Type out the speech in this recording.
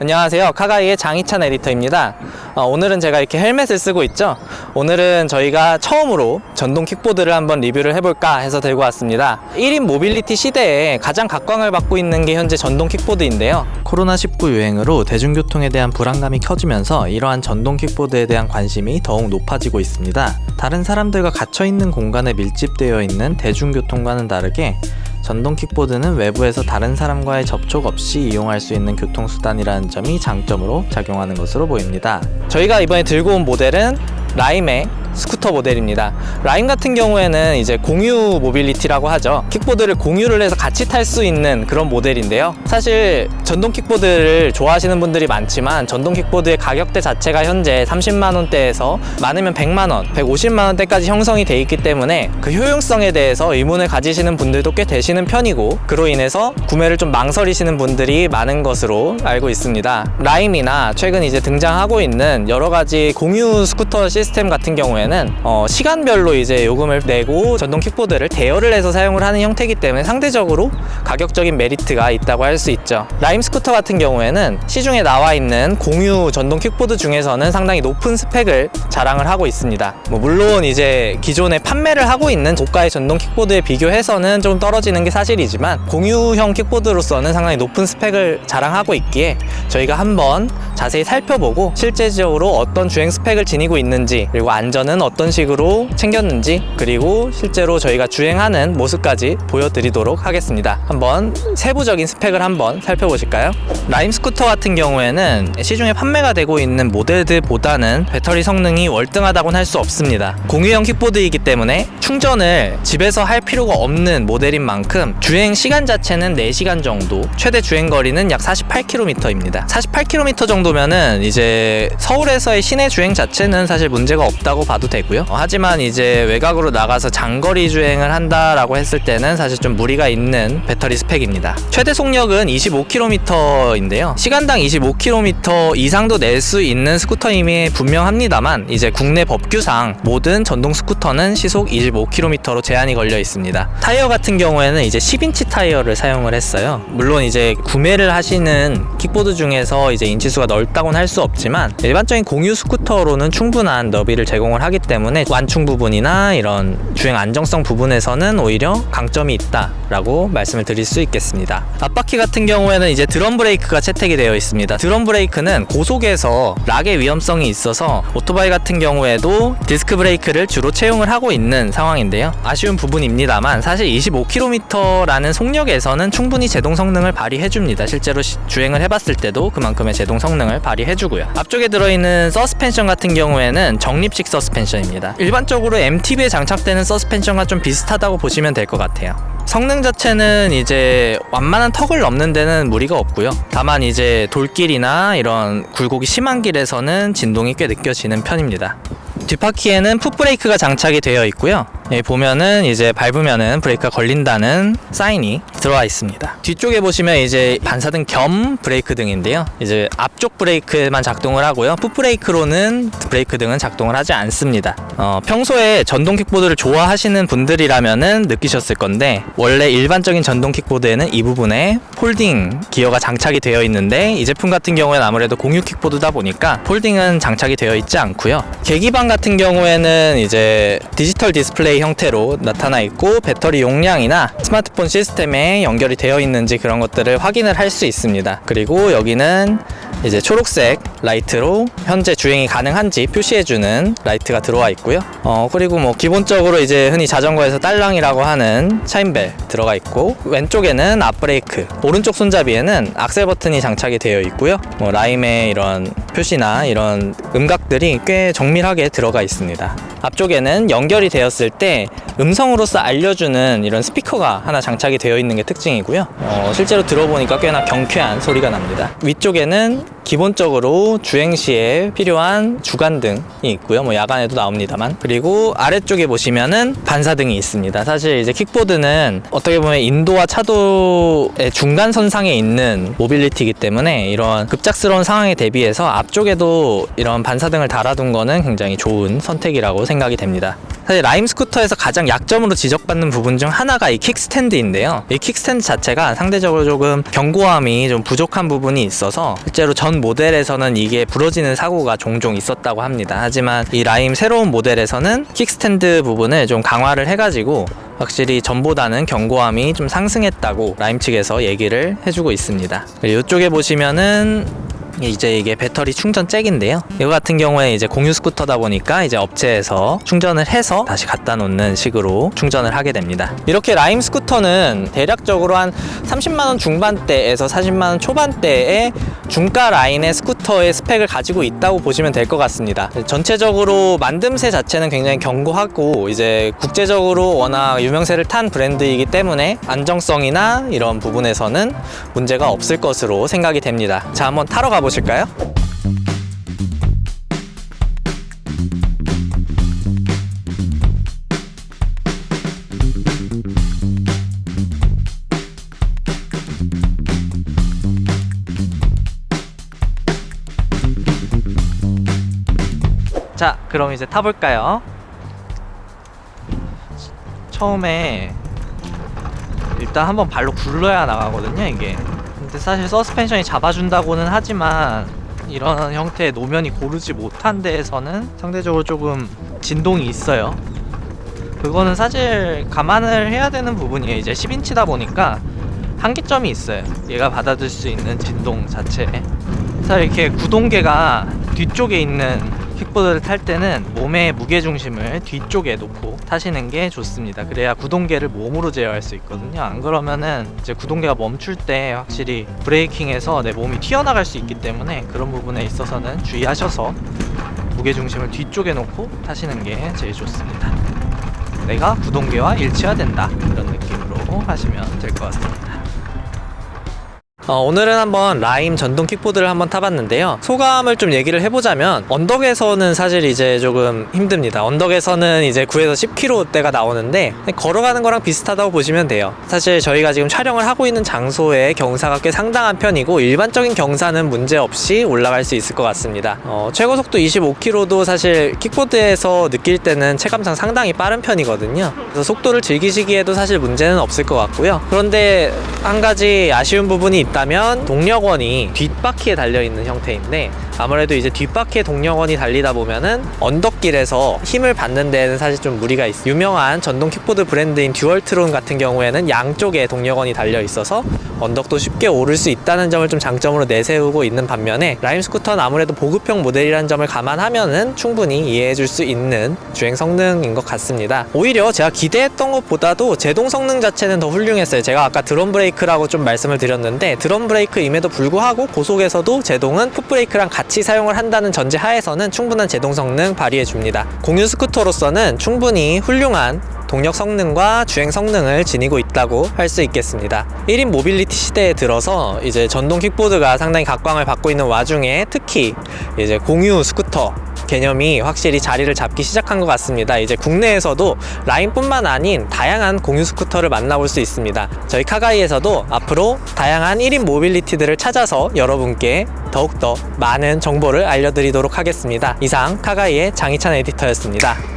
안녕하세요. 카가이의 장희찬 에디터입니다. 오늘은 제가 이렇게 헬멧을 쓰고 있죠. 오늘은 저희가 처음으로 전동 킥보드를 한번 리뷰를 해볼까 해서 들고 왔습니다. 1인 모빌리티 시대에 가장 각광을 받고 있는 게 현재 전동 킥보드인데요. 코로나19 유행으로 대중교통에 대한 불안감이 커지면서 이러한 전동 킥보드에 대한 관심이 더욱 높아지고 있습니다. 다른 사람들과 갇혀있는 공간에 밀집되어 있는 대중교통과는 다르게 전동 킥보드는 외부에서 다른 사람과의 접촉 없이 이용할 수 있는 교통수단이라는 점이 장점으로 작용하는 것으로 보입니다. 저희가 이번에 들고 온 모델은 라임의 스쿠터 모델입니다. 라임 같은 경우에는 이제 공유 모빌리티라고 하죠. 킥보드를 공유를 해서 같이 탈 수 있는 그런 모델인데요. 사실 전동 킥보드를 좋아하시는 분들이 많지만 전동 킥보드의 가격대 자체가 현재 30만원대에서 많으면 100만원, 150만원대까지 형성이 돼 있기 때문에 그 효용성에 대해서 의문을 가지시는 분들도 꽤 되시는 편이고, 그로 인해서 구매를 좀 망설이시는 분들이 많은 것으로 알고 있습니다. 라임이나 최근 이제 등장하고 있는 여러 가지 공유 스쿠터 시스템 같은 경우에는 시간별로 이제 요금을 내고 전동 킥보드를 대여를 해서 사용을 하는 형태이기 때문에 상대적으로 가격적인 메리트가 있다고 할 수 있죠. 라임 스쿠터 같은 경우에는 시중에 나와 있는 공유 전동 킥보드 중에서는 상당히 높은 스펙을 자랑을 하고 있습니다. 물론 이제 기존에 판매를 하고 있는 고가의 전동 킥보드에 비교해서는 좀 떨어지는 게 사실이지만 공유형 킥보드로서는 상당히 높은 스펙을 자랑하고 있기에 저희가 한번 자세히 살펴보고 실제적으로 어떤 주행 스펙을 지니고 있는지, 그리고 안전은 어떤 식으로 챙겼는지, 그리고 실제로 저희가 주행하는 모습까지 보여드리도록 하겠습니다. 한번 세부적인 스펙을 한번 살펴보실까요? 라임 스쿠터 같은 경우에는 시중에 판매가 되고 있는 모델들보다는 배터리 성능이 월등하다고는 할 수 없습니다. 공유형 킥보드이기 때문에 충전을 집에서 할 필요가 없는 모델인 만큼 주행 시간 자체는 4시간 정도, 최대 주행 거리는 약 48km입니다. 48km 정도면은 이제 서울에서의 시내 주행 자체는 사실 문제가 없다고 봐도 되고요. 하지만 이제 외곽으로 나가서 장거리 주행을 한다라고 했을 때는 사실 좀 무리가 있는 배터리 스펙입니다. 최대 속력은 25km인데요. 시간당 25km 이상도 낼 수 있는 스쿠터임이 분명합니다만, 이제 국내 법규상 모든 전동 스쿠터는 시속 25km로 제한이 걸려 있습니다. 타이어 같은 경우에는 이제 10인치 타이어를 사용을 했어요. 물론 이제 구매를 하시는 킥보드 중에서 이제 인치수가 넓다고는 할 수 없지만 일반적인 공유 스쿠터로는 충분한 너비를 제공을 하기 때문에 완충 부분이나 이런 주행 안정성 부분에서는 오히려 강점이 있다라고 말씀을 드릴 수 있겠습니다. 앞바퀴 같은 경우에는 이제 드럼 브레이크가 채택이 되어 있습니다. 드럼 브레이크는 고속에서 락의 위험성이 있어서 오토바이 같은 경우에도 디스크 브레이크를 주로 채용을 하고 있는 상황인데요. 아쉬운 부분입니다만 사실 25km라는 속력에서는 충분히 제동 성능을 발휘해줍니다. 실제로 주행을 해봤을 때도 그만큼의 제동 성능을 발휘해주고요. 앞쪽에 들어있는 서스펜션 같은 경우에는 정립식 서스펜션입니다. 일반적으로 MTB에 장착되는 서스펜션과 좀 비슷하다고 보시면 될 것 같아요. 성능 자체는 이제 완만한 턱을 넘는 데는 무리가 없고요. 다만 이제 돌길이나 이런 굴곡이 심한 길에서는 진동이 꽤 느껴지는 편입니다. 뒷바퀴에는 풋브레이크가 장착이 되어 있고요. 보면은 이제 밟으면은 브레이크가 걸린다는 사인이 들어와 있습니다. 뒤쪽에 보시면 이제 반사등 겸 브레이크 등인데요. 이제 앞쪽 브레이크만 작동을 하고요. 풋브레이크로는 브레이크 등은 작동을 하지 않습니다. 평소에 전동 킥보드를 좋아하시는 분들이라면은 느끼셨을 건데, 원래 일반적인 전동 킥보드에는 이 부분에 폴딩 기어가 장착이 되어 있는데 이 제품 같은 경우에는 아무래도 공유 킥보드다 보니까 폴딩은 장착이 되어 있지 않고요. 계기판 같은 경우에는 이제 디지털 디스플레이 형태로 나타나 있고, 배터리 용량이나 스마트폰 시스템에 연결이 되어 있는지 그런 것들을 확인을 할 수 있습니다. 그리고 여기는 이제 초록색 라이트로 현재 주행이 가능한지 표시해주는 라이트가 들어와 있고요. 그리고 뭐 기본적으로 이제 흔히 자전거에서 딸랑이라고 하는 차임벨 들어가 있고, 왼쪽에는 앞브레이크, 오른쪽 손잡이에는 악셀 버튼이 장착이 되어 있고요. 라임의 이런 표시나 이런 음각들이 꽤 정밀하게 들어가 있습니다. 앞쪽에는 연결이 되었을 때 음성으로서 알려주는 이런 스피커가 하나 장착이 되어 있는 게 특징이고요. 실제로 들어보니까 꽤나 경쾌한 소리가 납니다. 위쪽에는 기본적으로 주행 시에 필요한 주간등이 있고요. 야간에도 나옵니다만. 그리고 아래쪽에 보시면은 반사등이 있습니다. 사실 이제 킥보드는 어떻게 보면 인도와 차도의 중간선상에 있는 모빌리티이기 때문에 이런 급작스러운 상황에 대비해서 앞쪽에도 이런 반사등을 달아둔 거는 굉장히 좋은 선택이라고 생각이 됩니다. 사실 라임 스쿠터에서 가장 약점으로 지적받는 부분 중 하나가 이 킥스탠드인데요. 이 킥스탠드 자체가 상대적으로 조금 견고함이 좀 부족한 부분이 있어서 실제로 전 모델에서는 이게 부러지는 사고가 종종 있었다고 합니다. 하지만 이 라임 새로운 모델에서는 킥스탠드 부분을 좀 강화를 해가지고 확실히 전보다는 견고함이 좀 상승했다고 라임 측에서 얘기를 해주고 있습니다. 이쪽에 보시면은 이제 이게 배터리 충전 잭인데요. 이거 같은 경우에 이제 공유 스쿠터다 보니까 이제 업체에서 충전을 해서 다시 갖다 놓는 식으로 충전을 하게 됩니다. 이렇게 라임 스쿠터는 대략적으로 한 30만원 중반대에서 40만원 초반대의 중가 라인의 스쿠터의 스펙을 가지고 있다고 보시면 될 것 같습니다. 전체적으로 만듦새 자체는 굉장히 견고하고 이제 국제적으로 워낙 유명세를 탄 브랜드이기 때문에 안정성이나 이런 부분에서는 문제가 없을 것으로 생각이 됩니다. 자, 한번 타러 가보실까요? 자, 그럼 이제 타볼까요? 처음에 일단 한번 발로 굴러야 나가거든요, 이게. 근데 사실 서스펜션이 잡아준다고는 하지만 이런 형태의 노면이 고르지 못한 데에서는 상대적으로 조금 진동이 있어요. 그거는 사실 감안을 해야 되는 부분이에요. 이제 10인치다 보니까 한계점이 있어요. 얘가 받아들일 수 있는 진동 자체에. 사실 이렇게 구동계가 뒤쪽에 있는 킥보드를 탈 때는 몸의 무게중심을 뒤쪽에 놓고 타시는 게 좋습니다. 그래야 구동계를 몸으로 제어할 수 있거든요. 안 그러면은 이제 구동계가 멈출 때 확실히 브레이킹에서 내 몸이 튀어나갈 수 있기 때문에 그런 부분에 있어서는 주의하셔서 무게중심을 뒤쪽에 놓고 타시는 게 제일 좋습니다. 내가 구동계와 일치화된다, 이런 느낌으로 하시면 될 것 같습니다. 오늘은 한번 라임 전동 킥보드를 한번 타봤는데요. 소감을 좀 얘기를 해보자면 언덕에서는 사실 이제 조금 힘듭니다. 언덕에서는 이제 9에서 10km대가 나오는데 걸어가는 거랑 비슷하다고 보시면 돼요. 사실 저희가 지금 촬영을 하고 있는 장소의 경사가 꽤 상당한 편이고 일반적인 경사는 문제없이 올라갈 수 있을 것 같습니다. 최고속도 25km도 사실 킥보드에서 느낄 때는 체감상 상당히 빠른 편이거든요. 그래서 속도를 즐기시기에도 사실 문제는 없을 것 같고요. 그런데 한 가지 아쉬운 부분이 있다면 동력원이 뒷바퀴에 달려있는 형태인데 아무래도 이제 뒷바퀴에 동력원이 달리다 보면은 언덕길에서 힘을 받는 데에는 사실 좀 무리가 있어요. 유명한 전동 킥보드 브랜드인 듀얼트론 같은 경우에는 양쪽에 동력원이 달려 있어서 언덕도 쉽게 오를 수 있다는 점을 좀 장점으로 내세우고 있는 반면에 라임 스쿠터는 아무래도 보급형 모델이라는 점을 감안하면은 충분히 이해해줄 수 있는 주행 성능인 것 같습니다. 오히려 제가 기대했던 것보다도 제동 성능 자체는 더 훌륭했어요. 제가 아까 드럼 브레이크라고 좀 말씀을 드렸는데 드럼 브레이크임에도 불구하고 고속에서도 제동은 풋브레이크랑 같이 사용을 한다는 전제 하에서는 충분한 제동 성능 발휘해 줍니다. 공유 스쿠터로서는 충분히 훌륭한 동력 성능과 주행 성능을 지니고 있다고 할 수 있겠습니다. 1인 모빌리티 시대에 들어서 이제 전동 킥보드가 상당히 각광을 받고 있는 와중에 특히 이제 공유 스쿠터 개념이 확실히 자리를 잡기 시작한 것 같습니다. 이제 국내에서도 라임뿐만 아닌 다양한 공유 스쿠터를 만나볼 수 있습니다. 저희 카가이에서도 앞으로 다양한 1인 모빌리티들을 찾아서 여러분께 더욱더 많은 정보를 알려드리도록 하겠습니다. 이상 카가이의 장희찬 에디터였습니다.